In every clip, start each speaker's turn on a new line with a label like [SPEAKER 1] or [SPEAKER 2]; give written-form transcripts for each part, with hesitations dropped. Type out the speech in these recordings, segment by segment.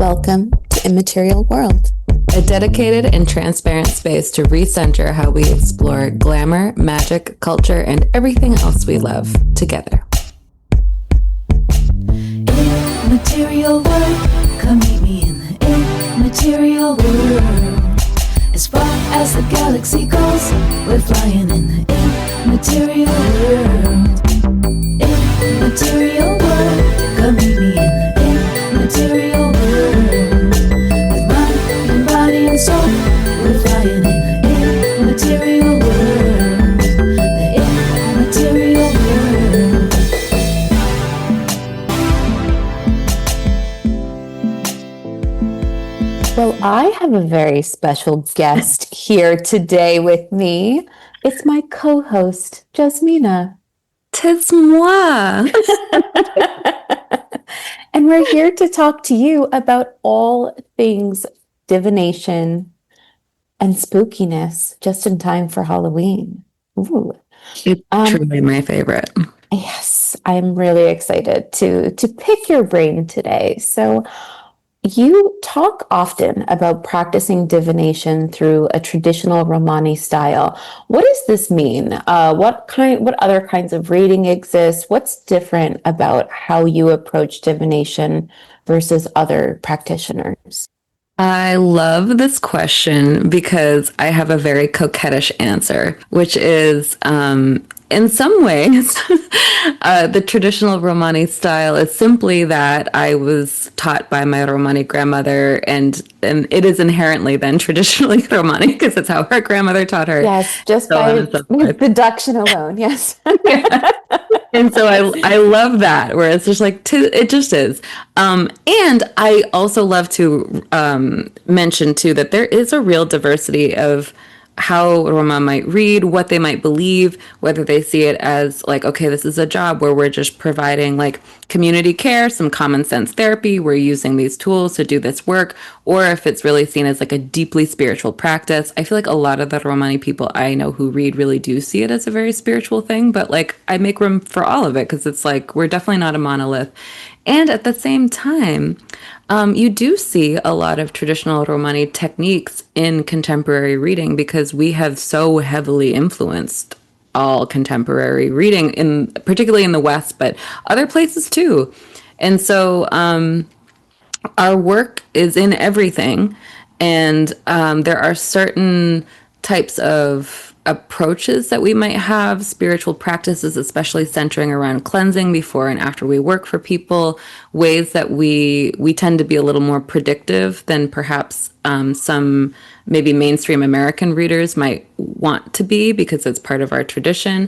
[SPEAKER 1] Welcome to Immaterial World,
[SPEAKER 2] a dedicated and transparent space to recenter how we explore glamour, magic, culture, and everything else we love together.
[SPEAKER 3] Immaterial world, come meet me in the immaterial world. As far as the galaxy goes, we're flying in the immaterial world. Immaterial world, come meet me in the immaterial world. With mind and body and soul, we're flying in the immaterial world. The immaterial world.
[SPEAKER 1] Well, I have a very special guest here today with me. It's my co-host, Jezmina.
[SPEAKER 2] Tis moi.
[SPEAKER 1] And we're here to talk to you about all things divination and spookiness just in time for Halloween. Ooh.
[SPEAKER 2] It's truly my favorite.
[SPEAKER 1] Yes, I'm really excited to pick your brain today. So you talk often about practicing divination through a traditional Romani style. What does this mean? What other kinds of reading exist? What's different about how you approach divination versus other practitioners?
[SPEAKER 2] I love this question because I have a very coquettish answer, which is, in some ways, the traditional Romani style is simply that I was taught by my Romani grandmother, and it is inherently then traditionally Romani because it's how her grandmother taught her.
[SPEAKER 1] Yes, just
[SPEAKER 2] so
[SPEAKER 1] by deduction alone, yes.
[SPEAKER 2] Yeah. And so I love that, where it's just like, it just is. And I also love to mention, too, that there is a real diversity of how Roma might read, what they might believe, whether they see it as like, okay, this is a job where we're just providing like community care, some common sense therapy, we're using these tools to do this work, or if it's really seen as like a deeply spiritual practice. I feel like a lot of the Romani people I know who read really do see it as a very spiritual thing, but like I make room for all of it because it's like we're definitely not a monolith. And at the same time, you do see a lot of traditional Romani techniques in contemporary reading because we have so heavily influenced all contemporary reading, particularly in the West, but other places too. And so our work is in everything. And there are certain types of approaches that we might have, spiritual practices, especially centering around cleansing before and after we work for people, ways that we tend to be a little more predictive than perhaps some maybe mainstream American readers might want to be because it's part of our tradition.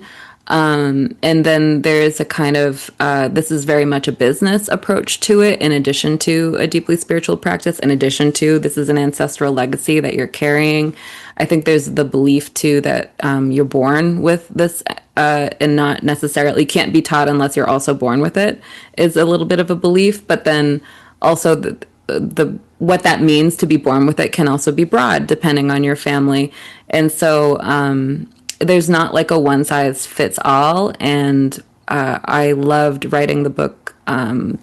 [SPEAKER 2] And then there's a kind of, this is very much a business approach to it, in addition to a deeply spiritual practice, in addition to this is an ancestral legacy that you're carrying. I think there's the belief, too, that you're born with this and not necessarily can't be taught unless you're also born with it is a little bit of a belief. But then also the what that means to be born with it can also be broad, depending on your family. And so there's not like a one size fits all. And I loved writing the book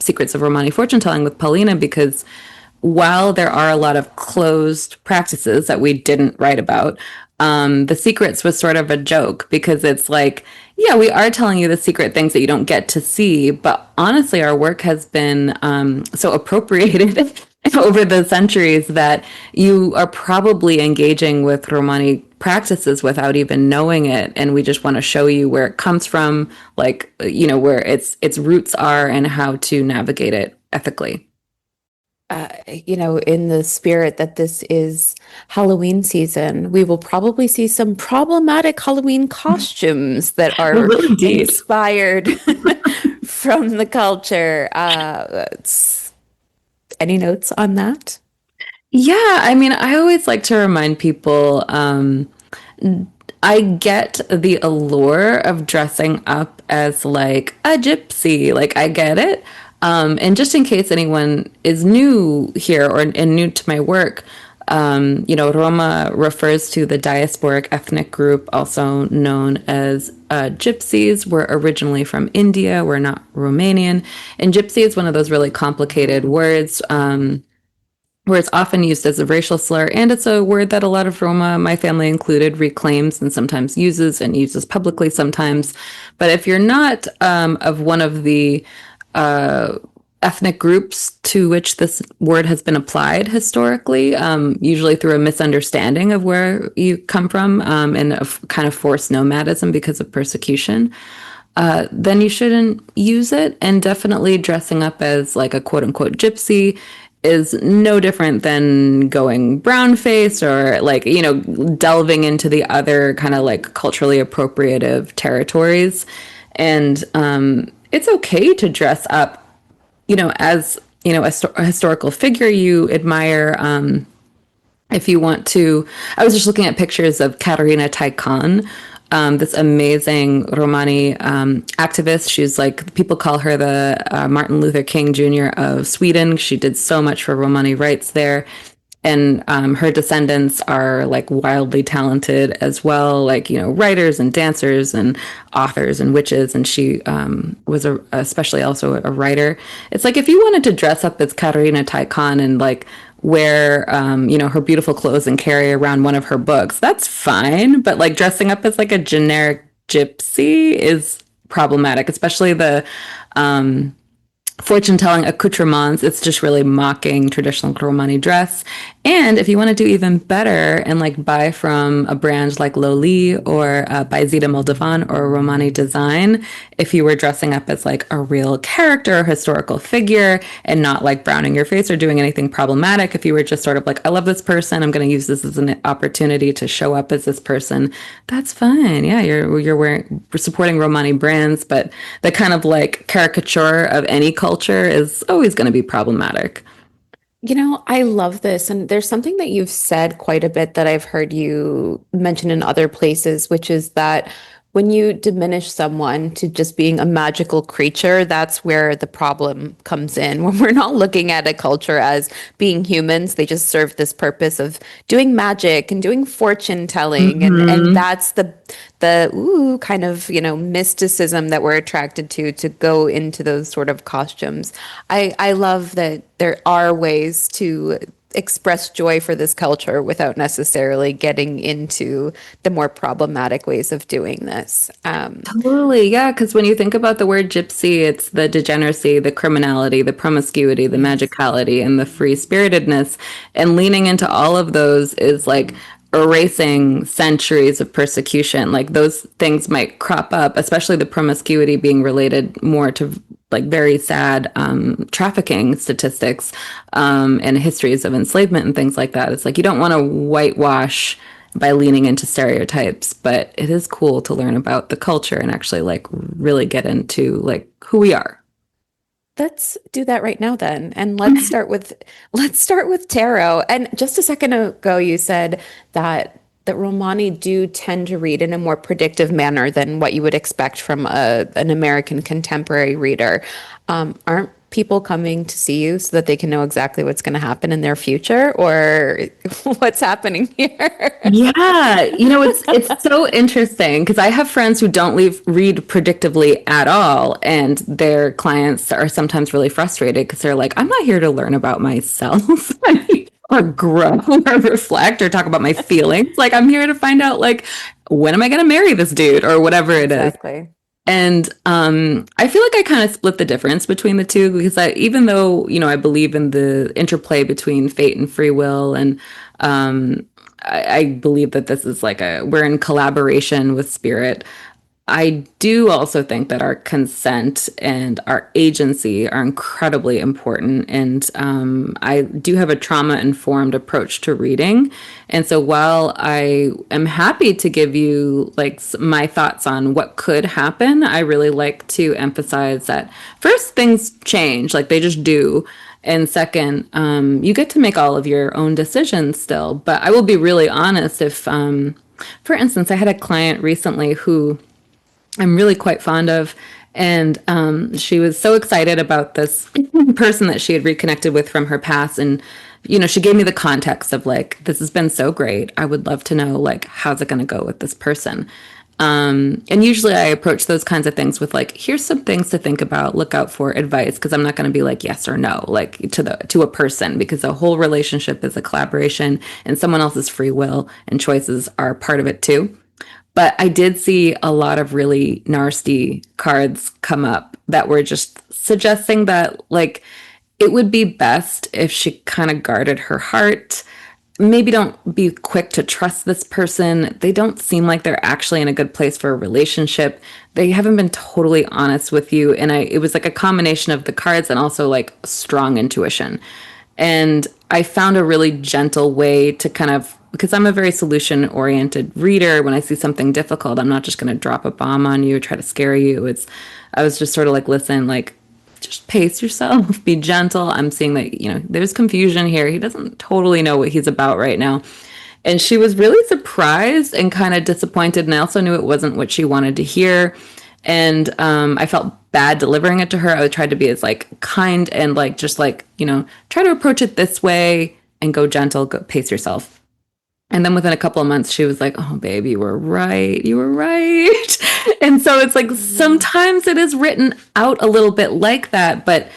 [SPEAKER 2] Secrets of Romani Fortune Telling with Paulina because while there are a lot of closed practices that we didn't write about, the secrets was sort of a joke because it's like, yeah, we are telling you the secret things that you don't get to see. But honestly, our work has been so appropriated over the centuries that you are probably engaging with Romani practices without even knowing it. And we just want to show you where it comes from, like, you know, where its roots are and how to navigate it ethically.
[SPEAKER 1] In the spirit that this is Halloween season, we will probably see some problematic Halloween costumes that are inspired from the culture. Any notes on that?
[SPEAKER 2] Yeah, I mean, I always like to remind people, I get the allure of dressing up as like a gypsy. Like, I get it. And just in case anyone is new here and new to my work, Roma refers to the diasporic ethnic group, also known as gypsies. We're originally from India. We're not Romanian. And gypsy is one of those really complicated words. where it's often used as a racial slur. And it's a word that a lot of Roma, my family included, reclaims and sometimes uses publicly sometimes. But if you're not of one of the ethnic groups to which this word has been applied historically, usually through a misunderstanding of where you come from, and a kind of forced nomadism because of persecution, then you shouldn't use it. And definitely dressing up as like a quote unquote gypsy is no different than going brown face or like, delving into the other kind of like culturally appropriative territories. And it's okay to dress up, as, a historical figure you admire. If you want to, I was just looking at pictures of Katarina Taikan, this amazing Romani activist. She's like, people call her the Martin Luther King Jr. of Sweden. She did so much for Romani rights there. And her descendants are like wildly talented as well, like, writers and dancers and authors and witches. And she was especially also a writer. It's like if you wanted to dress up as Katarina Taikan and like wear, her beautiful clothes and carry around one of her books, that's fine. But like dressing up as like a generic gypsy is problematic, especially the fortune telling accoutrements. It's just really mocking traditional Romani dress. And if you want to do even better and like buy from a brand like Loli or by Zita Moldovan or Romani Design, if you were dressing up as like a real character or historical figure and not like browning your face or doing anything problematic, if you were just sort of like, I love this person, I'm going to use this as an opportunity to show up as this person, that's fine. Yeah, you're supporting Romani brands, but the kind of like caricature of any culture is always going to be problematic.
[SPEAKER 1] I love this. And there's something that you've said quite a bit that I've heard you mention in other places, which is that when you diminish someone to just being a magical creature, that's where the problem comes in. When we're not looking at a culture as being humans, they just serve this purpose of doing magic and doing fortune telling. And that's the kind of, mysticism that we're attracted to go into those sort of costumes. I love that there are ways to express joy for this culture without necessarily getting into the more problematic ways of doing this.
[SPEAKER 2] Totally, yeah, because when you think about the word gypsy, it's the degeneracy, the criminality, the promiscuity, the magicality, and the free-spiritedness. And leaning into all of those is like erasing centuries of persecution. Like those things might crop up, especially the promiscuity being related more to like very sad trafficking statistics and histories of enslavement and things like that. It's like you don't want to whitewash by leaning into stereotypes, but it is cool to learn about the culture and actually like really get into like who we are.
[SPEAKER 1] Let's do that right now then. And let's start with tarot. And just a second ago you said that Romani do tend to read in a more predictive manner than what you would expect from an American contemporary reader. Aren't people coming to see you so that they can know exactly what's going to happen in their future, or what's happening here?
[SPEAKER 2] Yeah, it's so interesting because I have friends who don't read predictively at all, and their clients are sometimes really frustrated because they're like, I'm not here to learn about myself. Or grow or reflect or talk about my feelings. Like I'm here to find out like when am I going to marry this dude or whatever it is.
[SPEAKER 1] Exactly.
[SPEAKER 2] And I feel like I kind of split the difference between the two because even though, I believe in the interplay between fate and free will, and I believe that this is like we're in collaboration with spirit. I do also think that our consent and our agency are incredibly important. And I do have a trauma-informed approach to reading. And so while I am happy to give you like my thoughts on what could happen, I really like to emphasize that first, things change, like they just do. And second, you get to make all of your own decisions still. But I will be really honest if, for instance, I had a client recently who I'm really quite fond of. And she was so excited about this person that she had reconnected with from her past. And, she gave me the context of like, this has been so great. I would love to know, like, how's it going to go with this person? And usually I approach those kinds of things with like, here's some things to think about, look out for advice, because I'm not going to be like yes or no, like to a person, because the whole relationship is a collaboration and someone else's free will and choices are part of it too. But I did see a lot of really nasty cards come up that were just suggesting that like it would be best if she kind of guarded her heart. Maybe don't be quick to trust this person. They don't seem like they're actually in a good place for a relationship. They haven't been totally honest with you. And it was like a combination of the cards and also like strong intuition. And I found a really gentle way to kind of, because I'm a very solution oriented reader, when I see something difficult, I'm not just going to drop a bomb on you, try to scare you. I was just sort of like, listen, like, just pace yourself, be gentle. I'm seeing that, there's confusion here. He doesn't totally know what he's about right now. And she was really surprised and kind of disappointed. And I also knew it wasn't what she wanted to hear. And I felt bad delivering it to her. I tried to be as like kind and like, just like, try to approach it this way and go gentle, go pace yourself. And then within a couple of months, she was like, oh, babe, you were right. You were right. And so it's like sometimes it is written out a little bit like that, but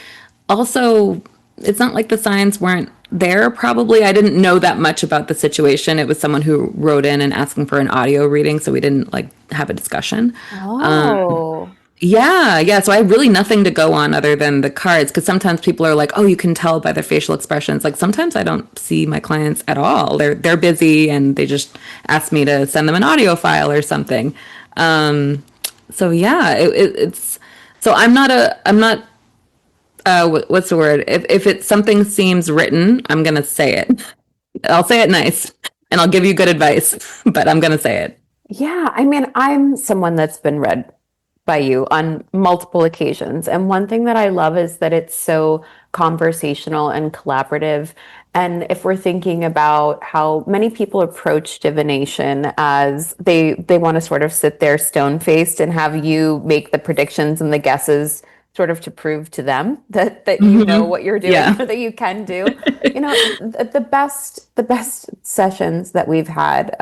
[SPEAKER 2] also it's not like the signs weren't there. Probably I didn't know that much about the situation. It was someone who wrote in and asking for an audio reading, so we didn't like have a discussion.
[SPEAKER 1] Oh.
[SPEAKER 2] Yeah. So I have really nothing to go on other than the cards, because sometimes people are like, oh, you can tell by their facial expressions. Like sometimes I don't see my clients at all. They're busy and they just ask me to send them an audio file or something. So yeah, it's so I'm not what's the word? If it's something seems written, I'm gonna say it. I'll say it nice and I'll give you good advice, but I'm gonna say it.
[SPEAKER 1] Yeah, I mean, I'm someone that's been read by you on multiple occasions. And one thing that I love is that it's so conversational and collaborative. And if we're thinking about how many people approach divination as they want to sort of sit there stone-faced and have you make the predictions and the guesses sort of to prove to them that you know what you're doing,
[SPEAKER 2] Yeah.
[SPEAKER 1] or that you can do. The best sessions that we've had,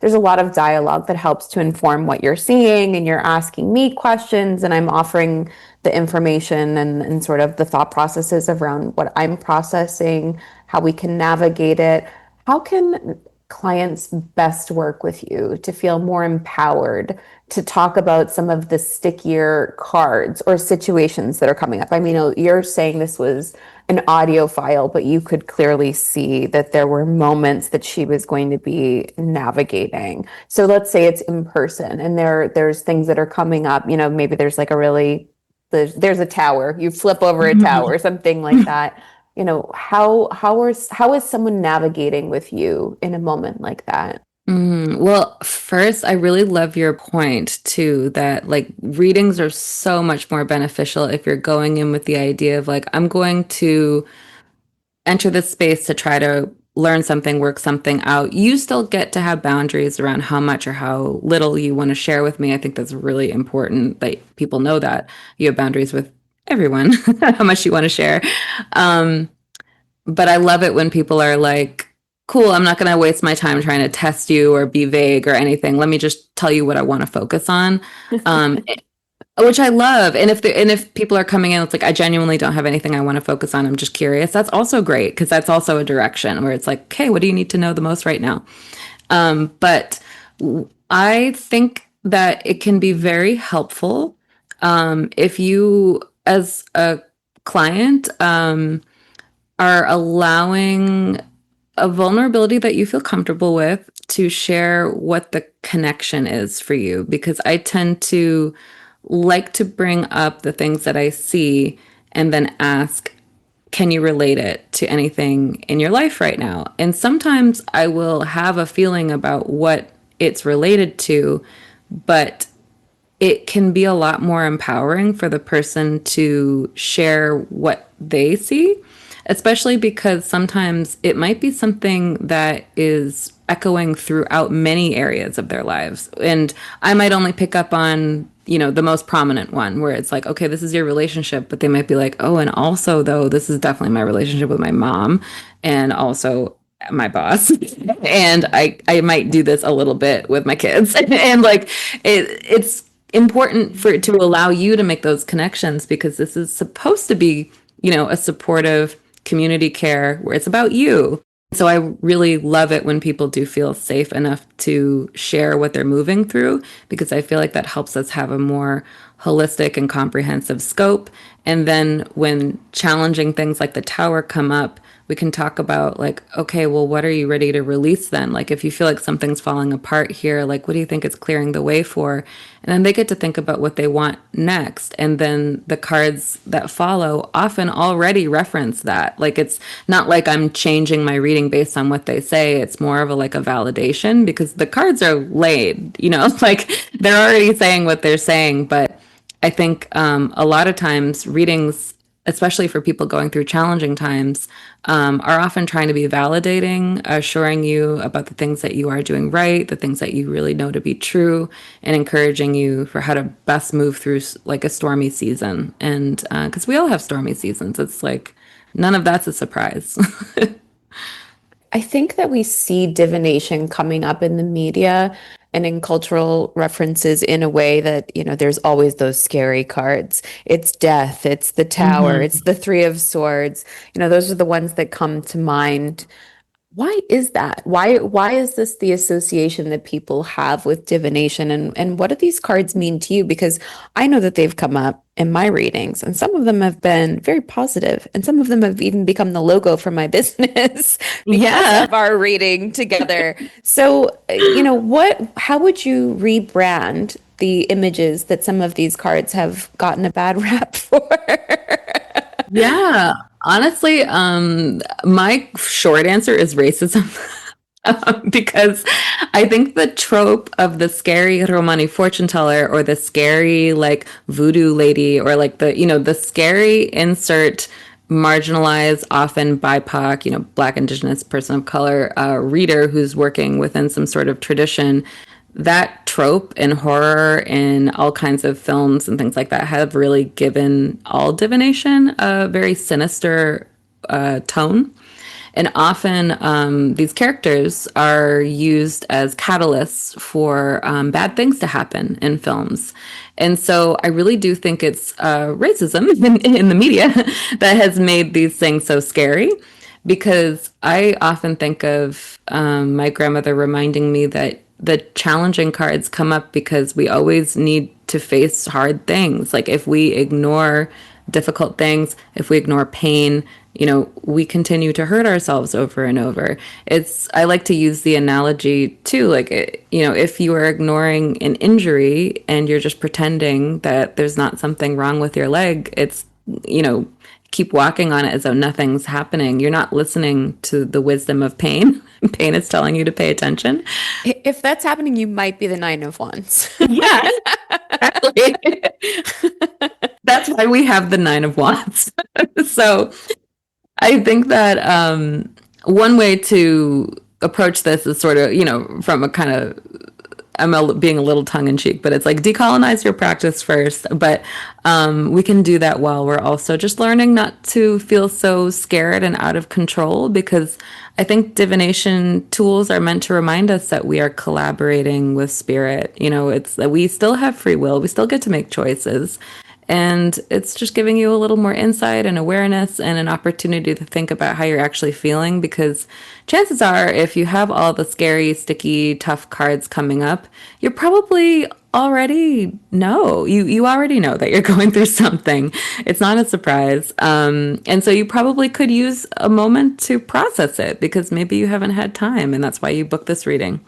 [SPEAKER 1] there's a lot of dialogue that helps to inform what you're seeing, and you're asking me questions and I'm offering the information and sort of the thought processes around what I'm processing, how we can navigate it. How can clients best work with you to feel more empowered to talk about some of the stickier cards or situations that are coming up? I mean, you're saying this was an audio file, but you could clearly see that there were moments that she was going to be navigating. So let's say it's in person and there's things that are coming up, maybe there's like there's a tower, you flip over a tower, something like that. How is someone navigating with you in a moment like that?
[SPEAKER 2] Well, first, I really love your point too, that like readings are so much more beneficial if you're going in with the idea of like, I'm going to enter this space to try to learn something, work something out. You still get to have boundaries around how much or how little you want to share with me. I think that's really important that people know that you have boundaries with everyone, how much you want to share. But I love it when people are like, cool, I'm not going to waste my time trying to test you or be vague or anything. Let me just tell you what I want to focus on. Which I love. And if people are coming in, it's like, I genuinely don't have anything I want to focus on. I'm just curious. That's also great, because that's also a direction where it's like, okay, what do you need to know the most right now? But I think that it can be very helpful if you, as a client, are allowing a vulnerability that you feel comfortable with to share what the connection is for you, because I tend to like to bring up the things that I see and then ask, can you relate it to anything in your life right now? And sometimes I will have a feeling about what it's related to, but it can be a lot more empowering for the person to share what they see, especially because sometimes it might be something that is echoing throughout many areas of their lives. And I might only pick up on, the most prominent one where it's like, okay, this is your relationship, but they might be like, oh, and also though, this is definitely my relationship with my mom. And also my boss and I might do this a little bit with my kids and like it's important for it to allow you to make those connections because this is supposed to be, a supportive community care where it's about you. So I really love it when people do feel safe enough to share what they're moving through because I feel like that helps us have a more holistic and comprehensive scope. And then when challenging things like the tower come up, we can talk about like, okay, well, what are you ready to release then? Like if you feel like something's falling apart here, like what do you think it's clearing the way for? And then they get to think about what they want next. And then the cards that follow often already reference that. Like it's not like I'm changing my reading based on what they say. It's more of a like a validation because the cards are laid, like they're already saying what they're saying. But I think a lot of times readings, especially for people going through challenging times, are often trying to be validating, assuring you about the things that you are doing right, the things that you really know to be true, and encouraging you for how to best move through like a stormy season. And because we all have stormy seasons, it's like none of that's a surprise.
[SPEAKER 1] I think that we see divination coming up in the media and in cultural references in a way that, there's always those scary cards. It's death, it's the tower,
[SPEAKER 2] Mhm.
[SPEAKER 1] it's the three of swords. Those are the ones that come to mind. Why is that? Why is this the association that people have with divination and what do these cards mean to you? Because I know that they've come up in my readings and some of them have been very positive and some of them have even become the logo for my business because
[SPEAKER 2] Yeah.
[SPEAKER 1] of our reading together. So, how would you rebrand the images that some of these cards have gotten a bad rap for?
[SPEAKER 2] Yeah. Honestly, my short answer is racism. Because I think the trope of the scary Romani fortune teller or the scary like voodoo lady or like the scary insert marginalized, often BIPOC, Black, Indigenous, person of color reader who's working within some sort of tradition, that trope in horror in all kinds of films and things like that have really given all divination a very sinister tone. And often these characters are used as catalysts for bad things to happen in films. And so I really do think it's racism in the media that has made these things so scary because I often think of my grandmother reminding me that the challenging cards come up because we always need to face hard things. Like if we ignore difficult things, if we ignore pain, we continue to hurt ourselves over and over. I like to use the analogy too, like, if you are ignoring an injury and you're just pretending that there's not something wrong with your leg, you know, keep walking on it as though nothing's happening. You're not listening to the wisdom of pain. Pain is telling you to pay attention.
[SPEAKER 1] If that's happening, you might be the Nine of Wands.
[SPEAKER 2] Yeah, exactly. That's why we have the Nine of Wands. So I think that one way to approach this is sort of, from a kind of, being a little tongue in cheek, but it's like decolonize your practice first. But we can do that while we're also just learning not to feel so scared and out of control, because I think divination tools are meant to remind us that we are collaborating with spirit. It's that we still have free will, we still get to make choices. And it's just giving you a little more insight and awareness and an opportunity to think about how you're actually feeling. Because chances are, if you have all the scary, sticky, tough cards coming up, you probably already know. You already know that you're going through something. It's not a surprise. And so you probably could use a moment to process it because maybe you haven't had time. And that's why you booked this reading.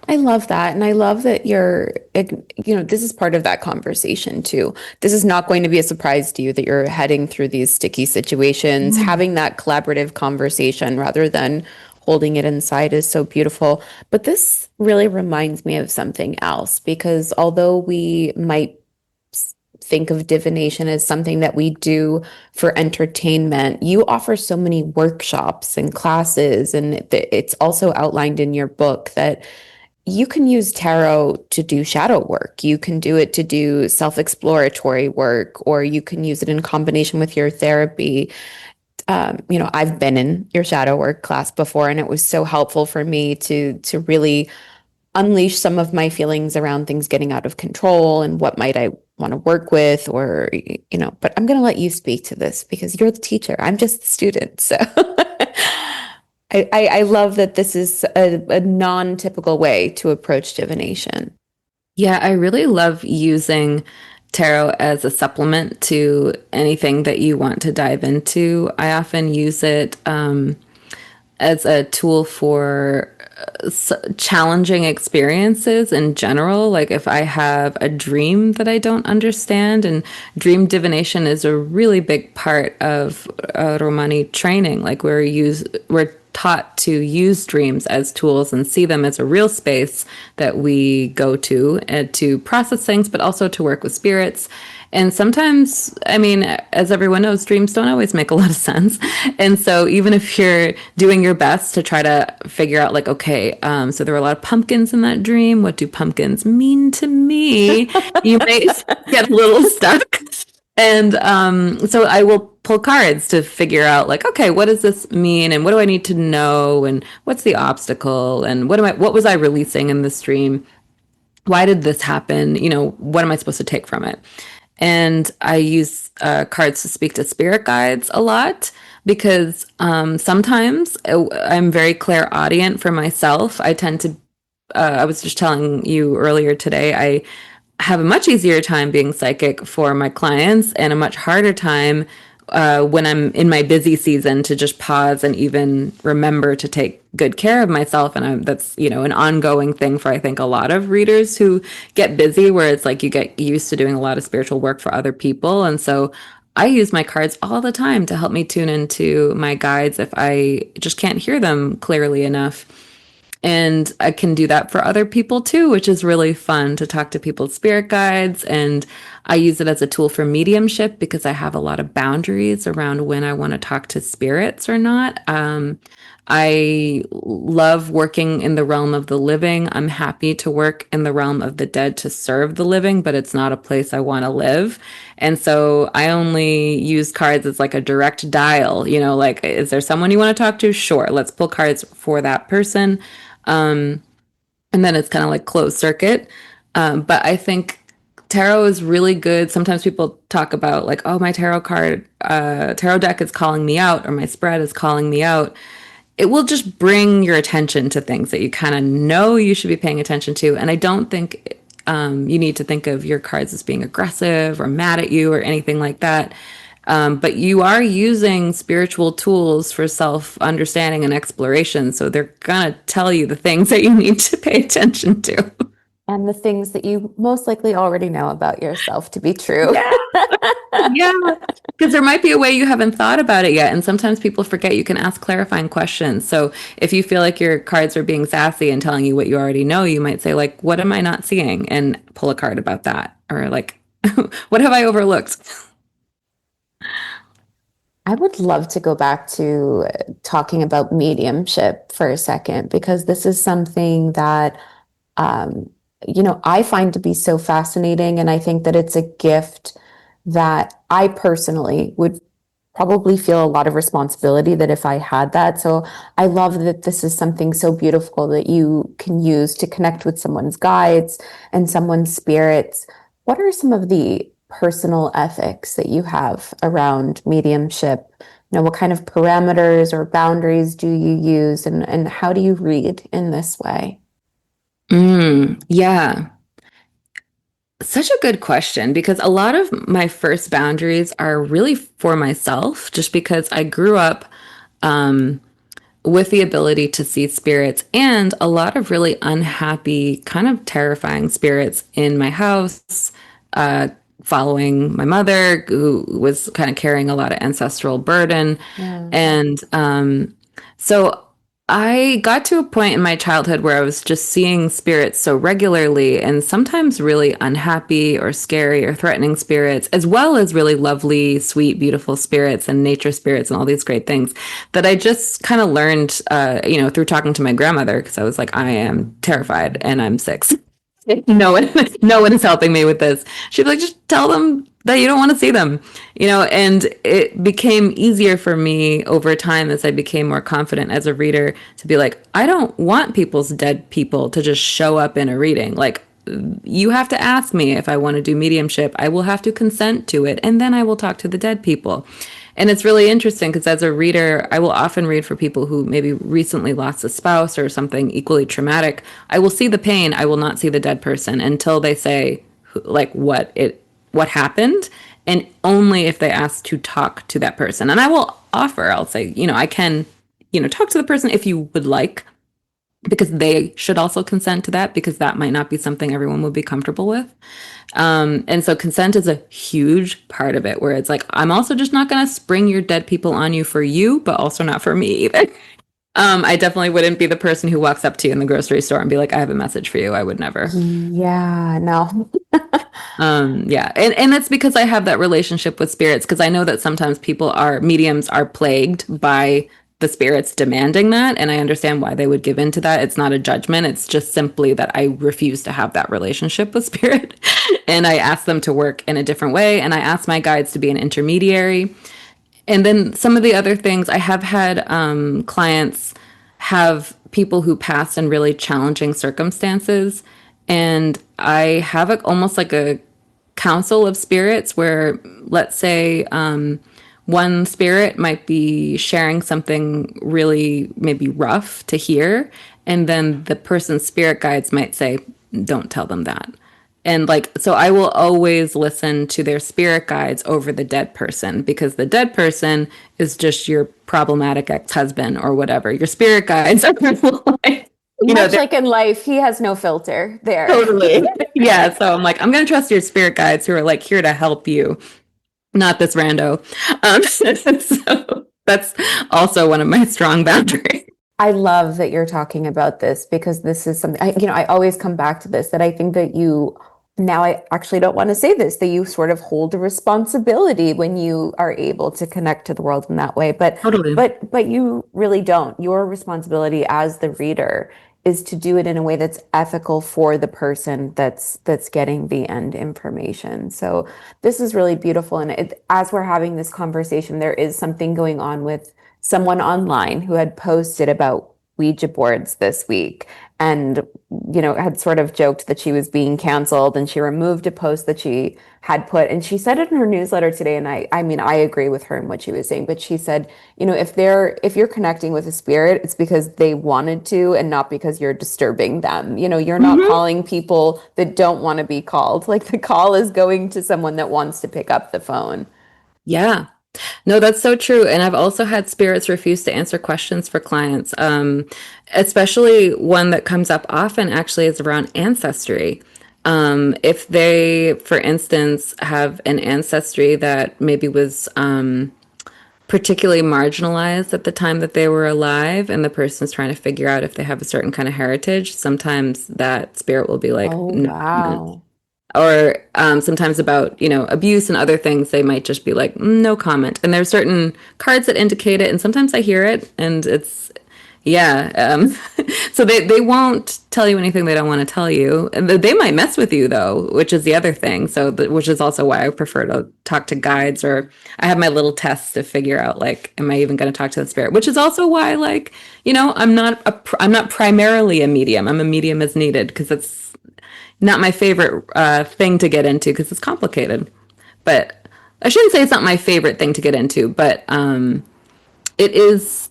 [SPEAKER 1] I love that. And I love that this is part of that conversation too. This is not going to be a surprise to you that you're heading through these sticky situations. Having that collaborative conversation rather than holding it inside is so beautiful. But this really reminds me of something else, because although we might think of divination as something that we do for entertainment, you offer so many workshops and classes, and it's also outlined in your book that you can use tarot to do shadow work. You can do it to do self-exploratory work, or you can use it in combination with your therapy. I've been in your shadow work class before, and it was so helpful for me to really unleash some of my feelings around things getting out of control and what might I want to work with, or, but I'm going to let you speak to this because you're the teacher. I'm just the student. So I love that this is a non-typical way to approach divination.
[SPEAKER 2] Yeah, I really love using tarot as a supplement to anything that you want to dive into. I often use it as a tool for challenging experiences in general. Like if I have a dream that I don't understand, and dream divination is a really big part of Romani training. Like we're taught to use dreams as tools and see them as a real space that we go to and to process things, but also to work with spirits. And sometimes, I mean, as everyone knows, dreams don't always make a lot of sense. And so even if you're doing your best to try to figure out like, okay, so there were a lot of pumpkins in that dream. What do pumpkins mean to me? You might get a little stuck. And so I will pull cards to figure out like, okay, what does this mean? And what do I need to know? And what's the obstacle? And what was I releasing in this dream? Why did this happen? What am I supposed to take from it? And I use cards to speak to spirit guides a lot because sometimes I'm very clairaudient for myself. I tend to, I was just telling you earlier today, I have a much easier time being psychic for my clients and a much harder time when I'm in my busy season to just pause and even remember to take good care of myself. And that's, an ongoing thing for, I think, a lot of readers who get busy, where it's like you get used to doing a lot of spiritual work for other people. And so I use my cards all the time to help me tune into my guides if I just can't hear them clearly enough. And I can do that for other people too, which is really fun to talk to people's spirit guides. And I use it as a tool for mediumship because I have a lot of boundaries around when I want to talk to spirits or not. I love working in the realm of the living. I'm happy to work in the realm of the dead to serve the living, but it's not a place I want to live. And so I only use cards as like a direct dial, like, is there someone you want to talk to? Sure, let's pull cards for that person. And then it's kind of like closed circuit. But I think tarot is really good. Sometimes people talk about like, oh, my tarot deck is calling me out, or my spread is calling me out. It will just bring your attention to things that you kind of know you should be paying attention to. And I don't think you need to think of your cards as being aggressive or mad at you or anything like that. But you are using spiritual tools for self-understanding and exploration. So they're going to tell you the things that you need to pay attention to.
[SPEAKER 1] And the things that you most likely already know about yourself to be true.
[SPEAKER 2] Yeah, because there might be a way you haven't thought about it yet. And sometimes people forget you can ask clarifying questions. So if you feel like your cards are being sassy and telling you what you already know, you might say like, what am I not seeing? And pull a card about that. Or like, what have I overlooked?
[SPEAKER 1] I would love to go back to talking about mediumship for a second, because this is something that, I find to be so fascinating. And I think that it's a gift that I personally would probably feel a lot of responsibility that if I had that. So I love that this is something so beautiful that you can use to connect with someone's guides and someone's spirits. What are some of the personal ethics that you have around mediumship? What kind of parameters or boundaries do you use, and how do you read in this way?
[SPEAKER 2] Yeah. Such a good question, because a lot of my first boundaries are really for myself, just because I grew up with the ability to see spirits and a lot of really unhappy, kind of terrifying spirits in my house, following my mother, who was kind of carrying a lot of ancestral burden.
[SPEAKER 1] Yeah.
[SPEAKER 2] And so I got to a point in my childhood where I was just seeing spirits so regularly, and sometimes really unhappy or scary or threatening spirits, as well as really lovely, sweet, beautiful spirits and nature spirits and all these great things, that I just kind of learned, through talking to my grandmother, because I was like, I am terrified and I'm 6. No one is helping me with this. She'd be like, just tell them that you don't want to see them, and it became easier for me over time as I became more confident as a reader to be like, I don't want people's dead people to just show up in a reading. Like, you have to ask me if I want to do mediumship. I will have to consent to it, and then I will talk to the dead people. And it's really interesting because as a reader, I will often read for people who maybe recently lost a spouse or something equally traumatic. I will see the pain. I will not see the dead person until they say like what happened, and only if they ask to talk to that person. And I will offer, I'll say, I can, talk to the person if you would like, because they should also consent to that, because that might not be something everyone would be comfortable with. And so consent is a huge part of it, where it's like, I'm also just not going to spring your dead people on you for you, but also not for me either. I definitely wouldn't be the person who walks up to you in the grocery store and be like, I have a message for you. I would never.
[SPEAKER 1] Yeah, no.
[SPEAKER 2] Yeah. And that's because I have that relationship with spirits, because I know that sometimes mediums are plagued by the spirits demanding that. And I understand why they would give in to that. It's not a judgment. It's just simply that I refuse to have that relationship with spirit. And I ask them to work in a different way. And I ask my guides to be an intermediary. And then some of the other things, I have had clients have people who passed in really challenging circumstances. And I have almost like a council of spirits where, let's say, one spirit might be sharing something really maybe rough to hear. And then the person's spirit guides might say, don't tell them that. And like, so I will always listen to their spirit guides over the dead person, because the dead person is just your problematic ex-husband or whatever. Your spirit guides are like,
[SPEAKER 1] Much like in life, he has no filter there.
[SPEAKER 2] Totally. Yeah. So I'm like, I'm going to trust your spirit guides who are like here to help you, not this rando. So that's also one of my strong boundaries.
[SPEAKER 1] I love that you're talking about this, because this is something, I always come back to this, that I think that now I actually don't want to say this, that you sort of hold a responsibility when you are able to connect to the world in that way. But
[SPEAKER 2] Totally.
[SPEAKER 1] but you really don't. Your responsibility as the reader is to do it in a way that's ethical for the person that's getting the end information. So this is really beautiful. And as we're having this conversation, there is something going on with someone online who had posted about Ouija boards this week, and had sort of joked that she was being canceled, and she removed a post that she had put, and she said it in her newsletter today, and I mean, I agree with her in what she was saying, but she said, if you're connecting with a spirit, it's because they wanted to, and not because you're disturbing them. You're not calling people that don't want to be called. Like, the call is going to someone that wants to pick up the phone.
[SPEAKER 2] Yeah. No, that's so true. And I've also had spirits refuse to answer questions for clients. Especially one that comes up often actually is around ancestry. If they, for instance, have an ancestry that maybe was particularly marginalized at the time that they were alive, and the person's trying to figure out if they have a certain kind of heritage, sometimes that spirit will be like,
[SPEAKER 1] Oh,
[SPEAKER 2] no.
[SPEAKER 1] wow.
[SPEAKER 2] Or sometimes about, abuse and other things, they might just be like, no comment. And there's certain cards that indicate it, and sometimes I hear it, and it's, yeah. So they won't tell you anything they don't want to tell you. And they might mess with you, though, which is the other thing. So, which is also why I prefer to talk to guides, or I have my little tests to figure out, like, am I even going to talk to the spirit? Which is also why, like, I'm not primarily a medium. I'm a medium as needed, because it's not my favorite thing to get into, because it's complicated. But I shouldn't say it's not my favorite thing to get into, but it is.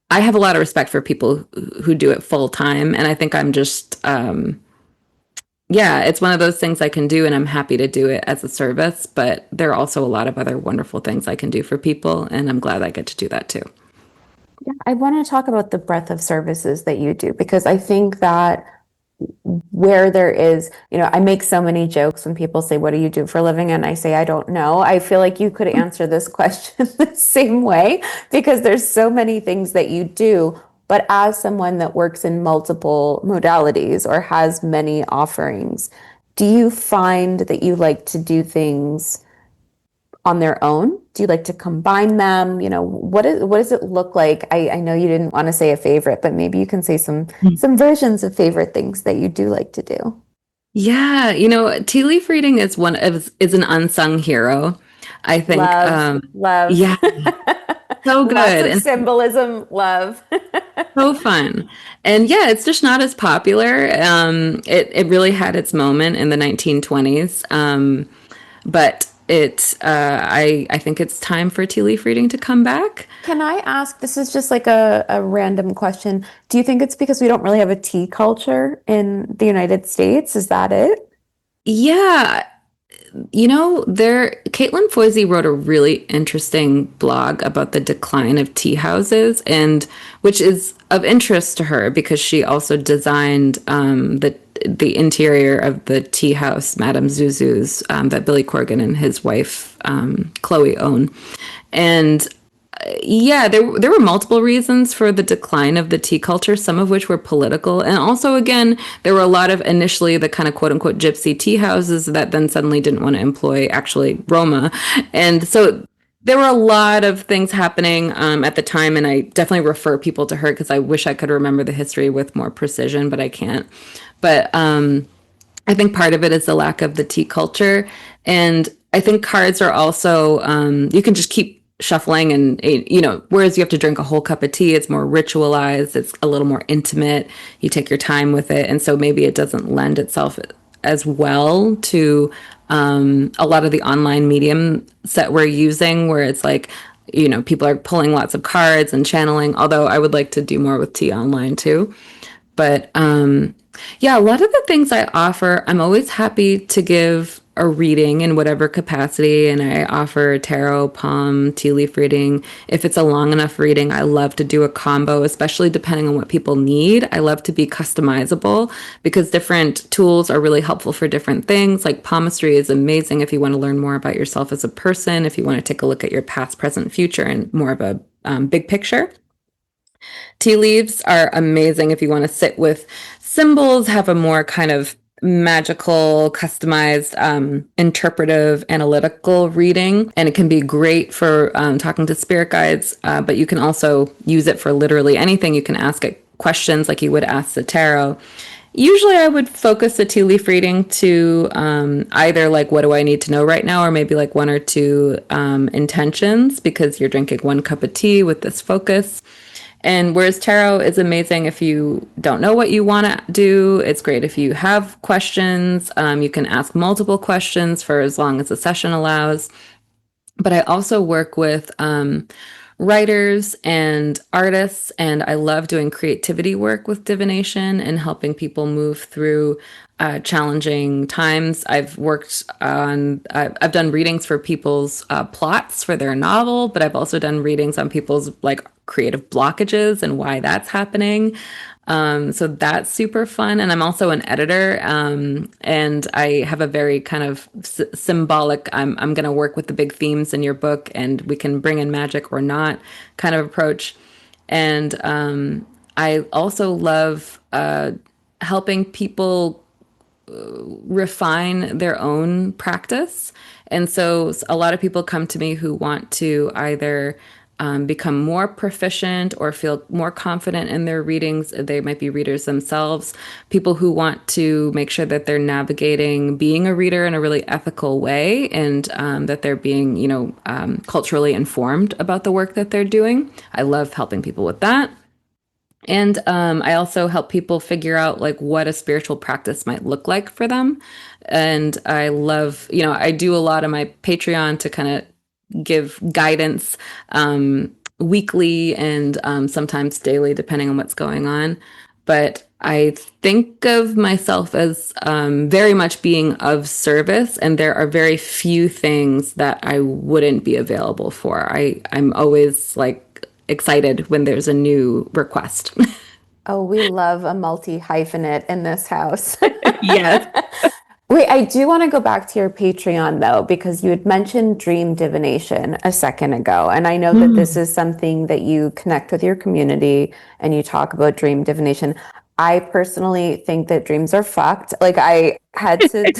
[SPEAKER 2] I have a lot of respect for people who do it full time, and I think I'm just, it's one of those things I can do, and I'm happy to do it as a service. But there are also a lot of other wonderful things I can do for people, and I'm glad I get to do that too.
[SPEAKER 1] Yeah, I want to talk about the breadth of services that you do, because I think that where there is, I make so many jokes when people say, what do you do for a living? And I say, I don't know. I feel like you could answer this question the same way, because there's so many things that you do. But as someone that works in multiple modalities or has many offerings, do you find that you like to do things on their own? Do you like to combine them? What does it look like? I know you didn't want to say a favorite, but maybe you can say some versions of favorite things that you do like to do.
[SPEAKER 2] Yeah, tea leaf reading is an unsung hero. I think,
[SPEAKER 1] Love, love.
[SPEAKER 2] yeah, so
[SPEAKER 1] Lots
[SPEAKER 2] good
[SPEAKER 1] of
[SPEAKER 2] and
[SPEAKER 1] symbolism, love.
[SPEAKER 2] so fun. And yeah, it's just not as popular. It really had its moment in the 1920s. But I think it's time for tea leaf reading to come back.
[SPEAKER 1] Can I ask, this is just like a random question. Do you think it's because we don't really have a tea culture in the United States? Is that it?
[SPEAKER 2] Yeah, Caitlin Foisey wrote a really interesting blog about the decline of tea houses, and which is of interest to her because she also designed the interior of the tea house, Madame Zuzu's, that Billy Corgan and his wife Chloe own, and yeah, there were multiple reasons for the decline of the tea culture, some of which were political. And also, again, there were a lot of initially the kind of quote unquote gypsy tea houses that then suddenly didn't want to employ actually Roma. And so there were a lot of things happening at the time. And I definitely refer people to her because I wish I could remember the history with more precision, but I can't. But I think part of it is the lack of the tea culture. And I think cards are also, you can just keep shuffling and, whereas you have to drink a whole cup of tea, it's more ritualized, it's a little more intimate, you take your time with it. And so maybe it doesn't lend itself as well to a lot of the online medium that we're using, where it's like, people are pulling lots of cards and channeling, although I would like to do more with tea online too. But yeah, a lot of the things I offer, I'm always happy to give a reading in whatever capacity. And I offer tarot, palm, tea leaf reading. If it's a long enough reading, I love to do a combo, especially depending on what people need. I love to be customizable because different tools are really helpful for different things. Like palmistry is amazing if you want to learn more about yourself as a person, if you want to take a look at your past, present, future, and more of a big picture. Tea leaves are amazing if you want to sit with symbols, have a more kind of magical, customized, interpretive, analytical reading. And it can be great for talking to spirit guides, but you can also use it for literally anything. You can ask it questions like you would ask the tarot. Usually, I would focus the tea leaf reading to either like, what do I need to know right now? Or maybe like one or two intentions because you're drinking one cup of tea with this focus. And whereas tarot is amazing if you don't know what you want to do, it's great if you have questions. You can ask multiple questions for as long as the session allows. But I also work with writers and artists, and I love doing creativity work with divination and helping people move through challenging times. I've done readings for people's plots for their novel, but I've also done readings on people's like creative blockages and why that's happening. So that's super fun. And I'm also an editor. And I have a very kind of symbolic, I'm going to work with the big themes in your book and we can bring in magic or not kind of approach. And I also love helping people refine their own practice. And so a lot of people come to me who want to either become more proficient or feel more confident in their readings. They might be readers themselves. People who want to make sure that they're navigating being a reader in a really ethical way and that they're being, culturally informed about the work that they're doing. I love helping people with that. And I also help people figure out like what a spiritual practice might look like for them. And I love, I do a lot of my Patreon to kind of give guidance weekly and sometimes daily, depending on what's going on. But I think of myself as very much being of service, and there are very few things that I wouldn't be available for. I'm always like excited when there's a new request.
[SPEAKER 1] Oh, we love a multi-hyphenate in this house.
[SPEAKER 2] Yes.
[SPEAKER 1] Wait, I do want to go back to your Patreon though, because you had mentioned dream divination a second ago. And I know that this is something that you connect with your community and you talk about dream divination. I personally think that dreams are fucked. Like I had to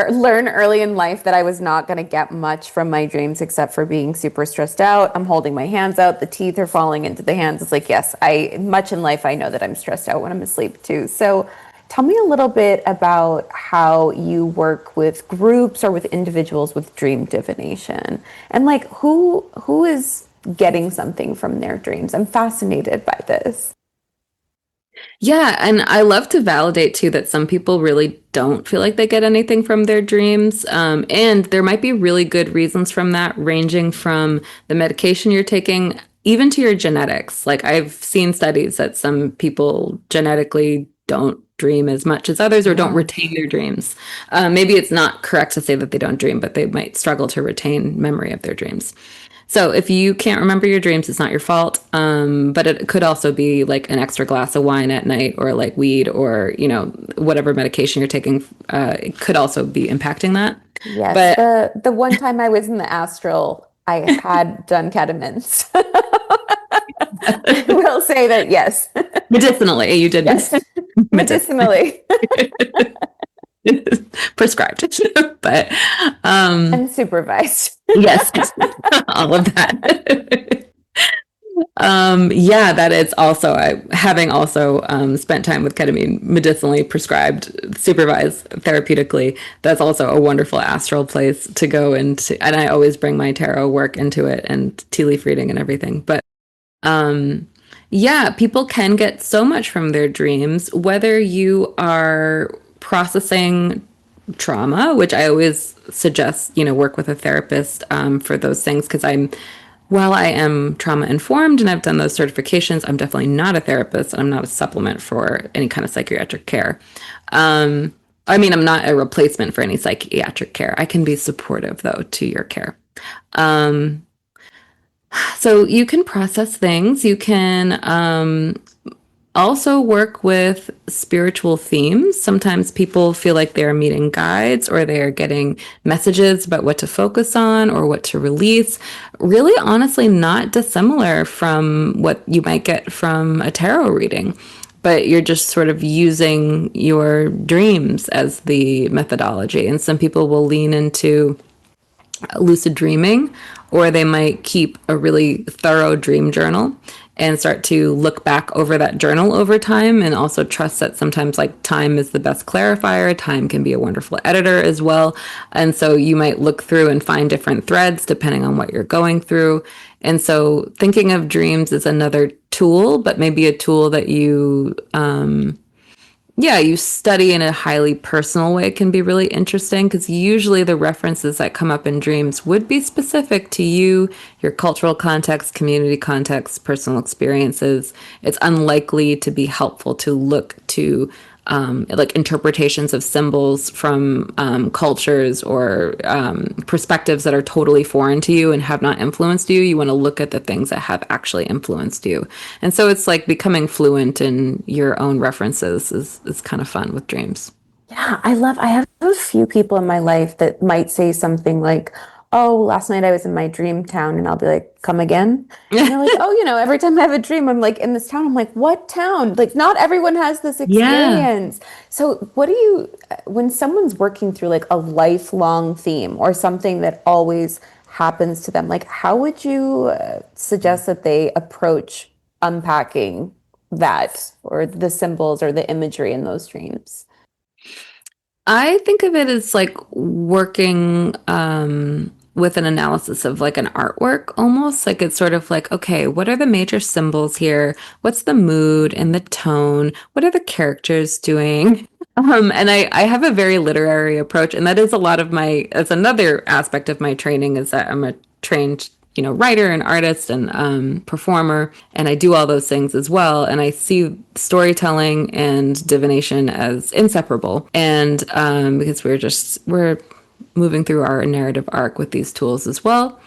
[SPEAKER 1] learn early in life that I was not going to get much from my dreams except for being super stressed out. I'm holding my hands out, the teeth are falling into the hands. It's like, yes, much in life I know that I'm stressed out when I'm asleep too. So Tell me a little bit about how you work with groups or with individuals with dream divination, and like who is getting something from their dreams. I'm fascinated by this.
[SPEAKER 2] Yeah, and I love to validate too that some people really don't feel like they get anything from their dreams. And there might be really good reasons from that, ranging from the medication you're taking, even to your genetics. Like I've seen studies that some people genetically don't dream as much as others or don't retain their dreams. Maybe it's not correct to say that they don't dream, but they might struggle to retain memory of their dreams. So if you can't remember your dreams, it's not your fault. But it could also be like an extra glass of wine at night or like weed or, you know, whatever medication you're taking. It could also be impacting that.
[SPEAKER 1] Yes,
[SPEAKER 2] But
[SPEAKER 1] the one time I was in the astral, I had done ketamines. I will say that yes,
[SPEAKER 2] medicinally, you did
[SPEAKER 1] yes, medicinally
[SPEAKER 2] prescribed. But
[SPEAKER 1] and supervised.
[SPEAKER 2] yes, all of that. Yeah, that is also having also spent time with ketamine medicinally prescribed, supervised therapeutically. That's also a wonderful astral place to go into, and I always bring my tarot work into it and tea leaf reading and everything. But yeah, people can get so much from their dreams, whether you are processing trauma, which I always suggest, you know, work with a therapist for those things, because while I am trauma informed and I've done those certifications, I'm definitely not a therapist and I'm not a supplement for any kind of psychiatric care. I mean, I'm not a replacement for any psychiatric care. I can be supportive, though, to your care. So you can process things. You can also work with spiritual themes. Sometimes people feel like they're meeting guides or they're getting messages about what to focus on or what to release. Really, honestly, not dissimilar from what you might get from a tarot reading, but you're just sort of using your dreams as the methodology. And some people will lean into lucid dreaming, or they might keep a really thorough dream journal and start to look back over that journal over time, and also trust that sometimes like time is the best clarifier. Time can be a wonderful editor as well. And so you might look through and find different threads depending on what you're going through. And so thinking of dreams as another tool, but maybe a tool that you you study in a highly personal way, can be really interesting, because usually the references that come up in dreams would be specific to you, your cultural context, community context, personal experiences. It's unlikely to be helpful to look to like interpretations of symbols from cultures or perspectives that are totally foreign to you and have not influenced you. You want to look at the things that have actually influenced you. And so it's like becoming fluent in your own references is kind of fun with dreams.
[SPEAKER 1] Yeah, I have a few people in my life that might say something like, oh, last night I was in my dream town, and I'll be like, come again? And they're like, oh, you know, every time I have a dream, I'm like in this town. I'm like, what town? Like, not everyone has this experience. So what do you, when someone's working through like a lifelong theme or something that always happens to them, like how would you suggest that they approach unpacking that or the symbols or the imagery in those dreams?
[SPEAKER 2] I think of it as like working with an analysis of like an artwork almost. Like it's sort of like, okay, what are the major symbols here? What's the mood and the tone? What are the characters doing? And I have a very literary approach, and that is a lot of that's another aspect of my training, is that I'm a trained, you know, writer and artist and performer, and I do all those things as well. And I see storytelling and divination as inseparable. And because we're moving through our narrative arc with these tools as well.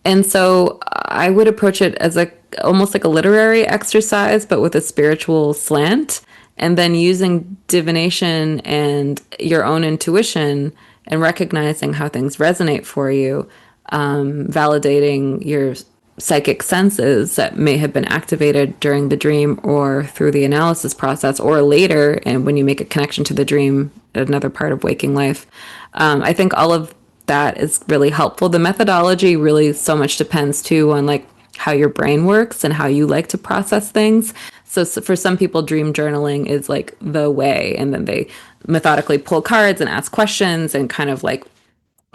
[SPEAKER 2] And so I would approach it as almost like a literary exercise, but with a spiritual slant. And then using divination and your own intuition and recognizing how things resonate for you, validating your psychic senses that may have been activated during the dream or through the analysis process or later, and when you make a connection to the dream at another part of waking life. I think all of that is really helpful. The methodology really so much depends too on like how your brain works and how you like to process things. So for some people, dream journaling is like the way, and then they methodically pull cards and ask questions and kind of like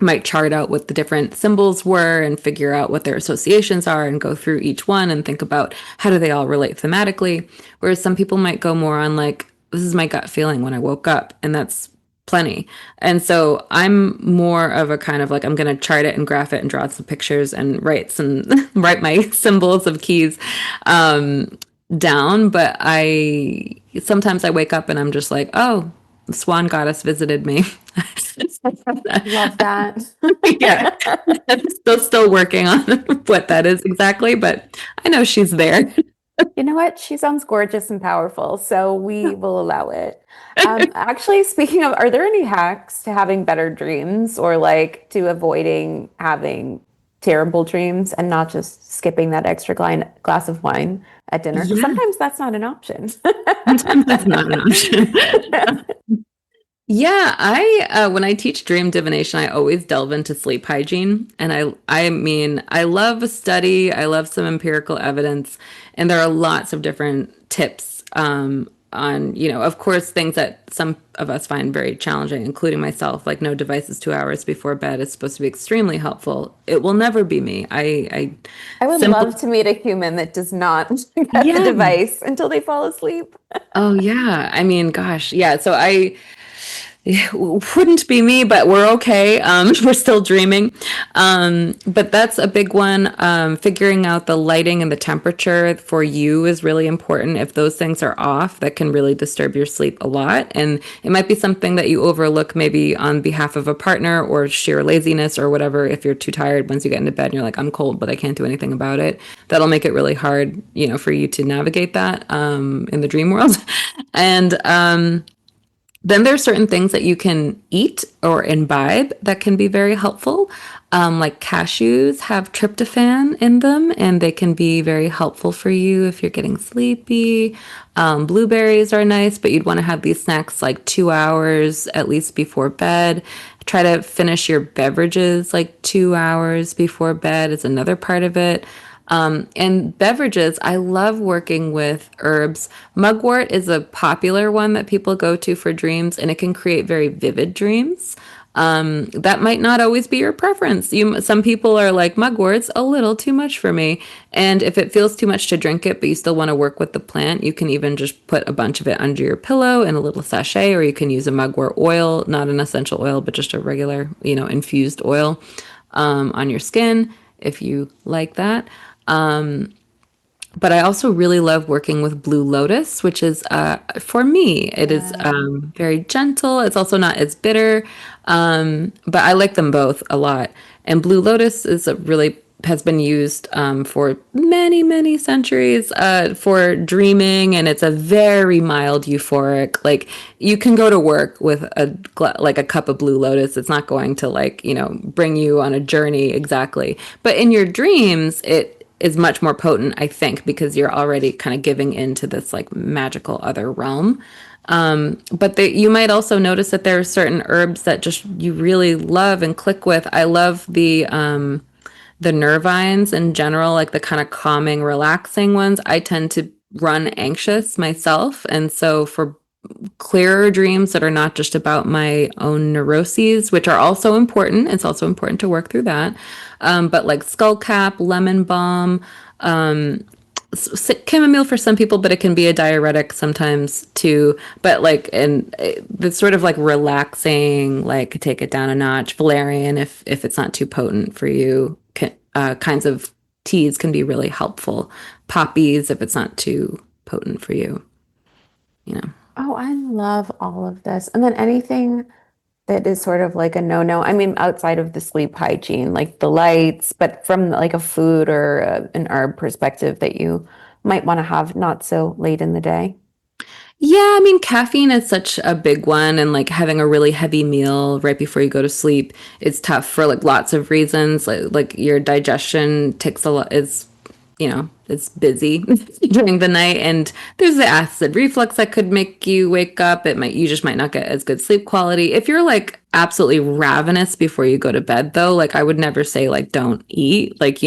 [SPEAKER 2] might chart out what the different symbols were and figure out what their associations are and go through each one and think about how do they all relate thematically. Whereas some people might go more on like, this is my gut feeling when I woke up, and that's plenty. And so I'm more of a kind of like, I'm going to chart it and graph it and draw some pictures and write my symbols of keys down. But sometimes I wake up and I'm just like, oh, the swan goddess visited me.
[SPEAKER 1] Love that.
[SPEAKER 2] Yeah. Still working on what that is exactly, but I know she's there.
[SPEAKER 1] You know what? She sounds gorgeous and powerful, so we will allow it. Actually, speaking of, are there any hacks to having better dreams or like to avoiding having terrible dreams and not just skipping that extra glass of wine at dinner? 'Cause
[SPEAKER 2] Yeah.
[SPEAKER 1] sometimes that's not an option.
[SPEAKER 2] Sometimes that's not an option. Yeah, I when I teach dream divination, I always delve into sleep hygiene, and I mean, I love a study, I love some empirical evidence, and there are lots of different tips on, of course, things that some of us find very challenging, including myself, like no devices 2 hours before bed is supposed to be extremely helpful. It will never be me.
[SPEAKER 1] I would
[SPEAKER 2] Simple-
[SPEAKER 1] love to meet a human that does not get
[SPEAKER 2] Yeah.
[SPEAKER 1] the device until they fall asleep.
[SPEAKER 2] Oh yeah, I mean, gosh, yeah. So it wouldn't be me, but we're okay. We're still dreaming. But that's a big one. Figuring out the lighting and the temperature for you is really important. If those things are off, that can really disturb your sleep a lot. And it might be something that you overlook maybe on behalf of a partner or sheer laziness or whatever. If you're too tired once you get into bed and you're like, I'm cold, but I can't do anything about it. That'll make it really hard, for you to navigate that in the dream world. And then there's certain things that you can eat or imbibe that can be very helpful. Like cashews have tryptophan in them, and they can be very helpful for you if you're getting sleepy. Blueberries are nice, but you'd want to have these snacks like 2 hours at least before bed. Try to finish your beverages like 2 hours before bed is another part of it. And beverages, I love working with herbs. Mugwort is a popular one that people go to for dreams, and it can create very vivid dreams. That might not always be your preference. Some people are like, mugwort's a little too much for me. And if it feels too much to drink it, but you still want to work with the plant, you can even just put a bunch of it under your pillow in a little sachet, or you can use a mugwort oil, not an essential oil, but just a regular, infused oil, on your skin if you like that. But I also really love working with blue lotus, which is, for me, it is very gentle. It's also not as bitter, but I like them both a lot. And blue lotus has been used for many, many centuries for dreaming, and it's a very mild euphoric. Like you can go to work with a cup of blue lotus. It's not going to bring you on a journey exactly, but in your dreams, it is much more potent, I think, because you're already kind of giving into this like magical other realm. But you might also notice that there are certain herbs that just you really love and click with. I love the nervines in general, like the kind of calming, relaxing ones. I tend to run anxious myself. And so for clearer dreams that are not just about my own neuroses, which are also important, it's also important to work through that. But like skullcap, lemon balm, chamomile for some people, but it can be a diuretic sometimes too. But the sort of like relaxing, like take it down a notch, valerian if it's not too potent for you, kinds of teas can be really helpful. Poppies if it's not too potent for you.
[SPEAKER 1] Oh, I love all of this. And then anything that is sort of like a no-no. I mean, outside of the sleep hygiene, like the lights, but from like a food or an herb perspective that you might want to have not so late in the day.
[SPEAKER 2] Yeah, I mean, caffeine is such a big one, and like having a really heavy meal right before you go to sleep is tough for like lots of reasons. Like your digestion takes a lot, is it's busy during the night, and there's the acid reflux that could make you wake up. You just might not get as good sleep quality. If you're like absolutely ravenous before you go to bed though, like I would never say like don't eat, like,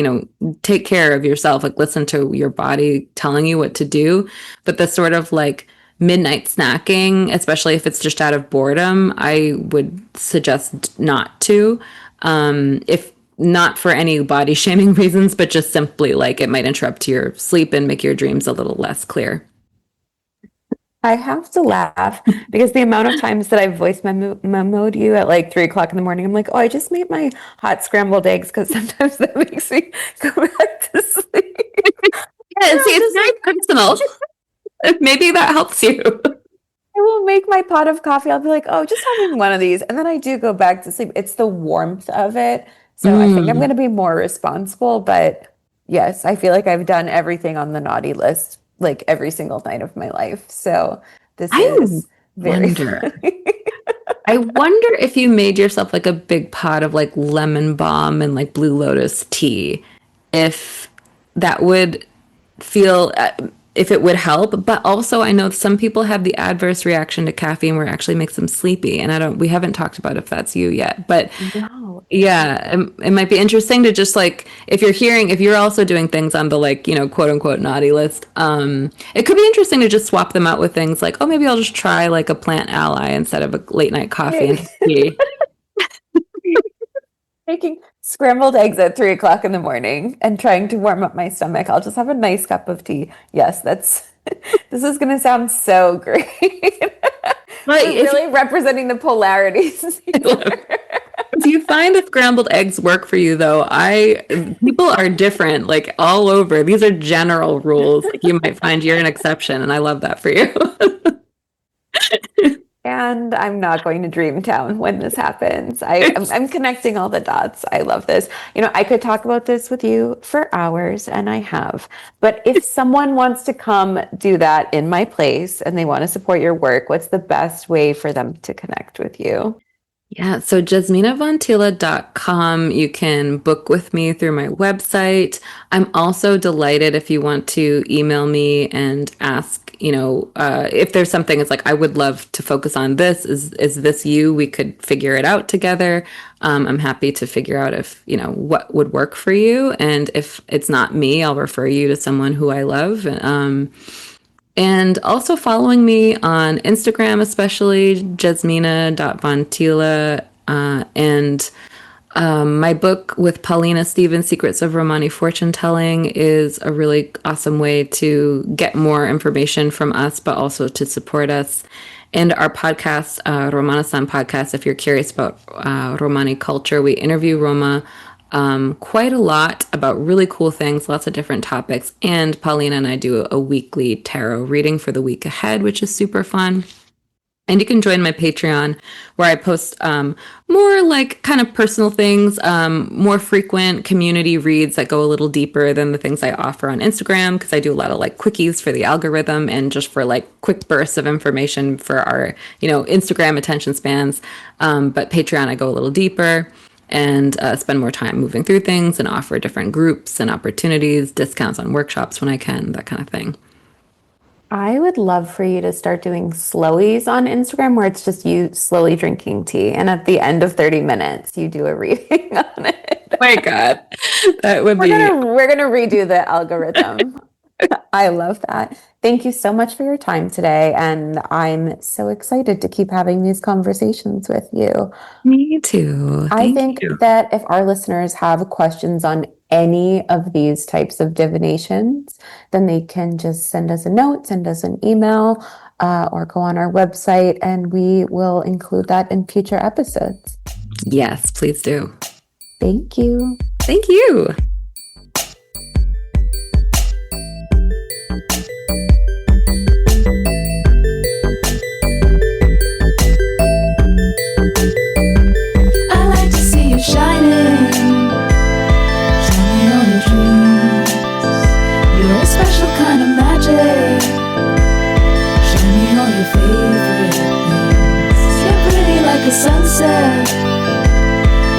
[SPEAKER 2] take care of yourself, like listen to your body telling you what to do. But the sort of like midnight snacking, especially if it's just out of boredom, I would suggest not to. If not for any body shaming reasons, but just simply like it might interrupt your sleep and make your dreams a little less clear.
[SPEAKER 1] I have to laugh because the amount of times that I've voice memoed you at like 3 o'clock in the morning, I'm like, oh, I just made my hot scrambled eggs because sometimes that makes me go back to sleep.
[SPEAKER 2] Yeah, see, it's very personal. Maybe that helps you.
[SPEAKER 1] I will make my pot of coffee. I'll be like, oh, just having one of these. And then I do go back to sleep. It's the warmth of it. So I think I'm going to be more responsible. But yes, I feel like I've done everything on the naughty list like every single night of my life. So this is very funny.
[SPEAKER 2] I wonder if you made yourself like a big pot of like lemon balm and like Blue Lotus tea, if that would feel... if it would help. But also I know some people have the adverse reaction to caffeine where it actually makes them sleepy. And we haven't talked about if that's you yet, but
[SPEAKER 1] No.
[SPEAKER 2] yeah, it might be interesting to just like, if you're also doing things on the like, quote unquote naughty list, it could be interesting to just swap them out with things like, oh, maybe I'll just try like a plant ally instead of a late night coffee and tea.
[SPEAKER 1] Making scrambled eggs at 3 o'clock in the morning and trying to warm up my stomach. I'll just have a nice cup of tea. Yes, this is going to sound so great.
[SPEAKER 2] But
[SPEAKER 1] really representing the polarities.
[SPEAKER 2] If you find that scrambled eggs work for you though, people are different, like all over. These are general rules. Like, you might find you're an exception, and I love that for you.
[SPEAKER 1] And I'm not going to Dreamtown when this happens. I'm connecting all the dots. I love this. I could talk about this with you for hours, and I have. But if someone wants to come do that in my place and they want to support your work, what's the best way for them to connect with you?
[SPEAKER 2] Yeah, so jezminavontiele.com. You can book with me through my website. I'm also delighted if you want to email me and ask, if there's something, it's like, I would love to focus on this. Is this you? We could figure it out together. I'm happy to figure out if, what would work for you. And if it's not me, I'll refer you to someone who I love. And also following me on Instagram, especially Jezmina.Von Thiele, and my book with Paulina Stevens, Secrets of Romani Fortune Telling, is a really awesome way to get more information from us, but also to support us. And our podcast, Romanasan podcast, if you're curious about Romani culture, we interview Roma quite a lot about really cool things, lots of different topics. And Paulina and I do a weekly tarot reading for the week ahead, which is super fun. And you can join my Patreon, where I post more like kind of personal things, more frequent community reads that go a little deeper than the things I offer on Instagram, because I do a lot of like quickies for the algorithm and just for like quick bursts of information for our, Instagram attention spans. But Patreon, I go a little deeper and spend more time moving through things and offer different groups and opportunities, discounts on workshops when I can, that kind of thing.
[SPEAKER 1] I would love for you to start doing slowies on Instagram, where it's just you slowly drinking tea, and at the end of 30 minutes you do a reading on it.
[SPEAKER 2] Oh my God, that would
[SPEAKER 1] we're gonna redo the algorithm. I love that. Thank you so much for your time today, and I'm so excited to keep having these conversations with you.
[SPEAKER 2] Me too.
[SPEAKER 1] I think that if our listeners have questions on any of these types of divinations, then they can just send us a note, send us an email, or go on our website, and we will include that in future episodes.
[SPEAKER 2] Yes, please do.
[SPEAKER 1] Thank you.
[SPEAKER 2] Thank you.
[SPEAKER 3] Shining on your dreams. You're a special kind of magic. Shining on your favorite things. You're pretty like a sunset.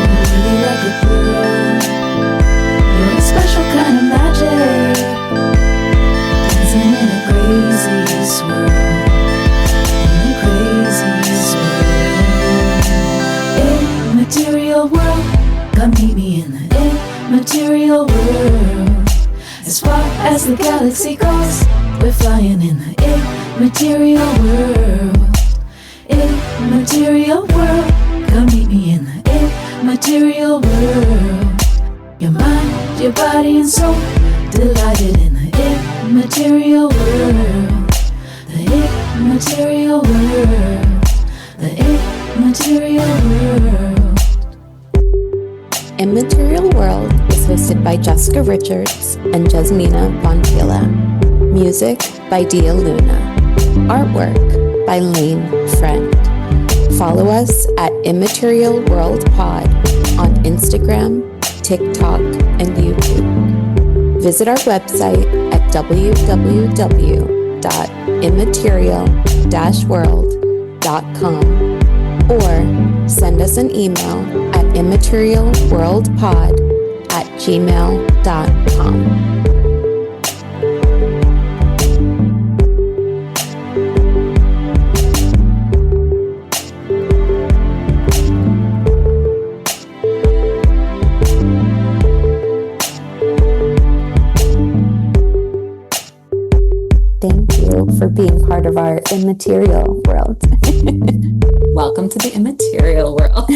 [SPEAKER 3] You're really like a pearl. You're a special kind of magic. the immaterial world. As far as the galaxy goes, we're flying in the immaterial world. Immaterial world, come meet me in the immaterial world. Your mind, your body and soul, delighted in the immaterial world. The immaterial world. The immaterial world.
[SPEAKER 1] Immaterial World is hosted by Jessica Richards and Jezmina Von Thiele. Music by Dia Luna. Artwork by Lane Friend. Follow us at Immaterial World Pod on Instagram, TikTok, and YouTube. Visit our website at www.immaterial-world.com or send us an email at immaterialworldpod@gmail.com. Thank you for being part of our immaterial world.
[SPEAKER 2] Welcome to the immaterial world.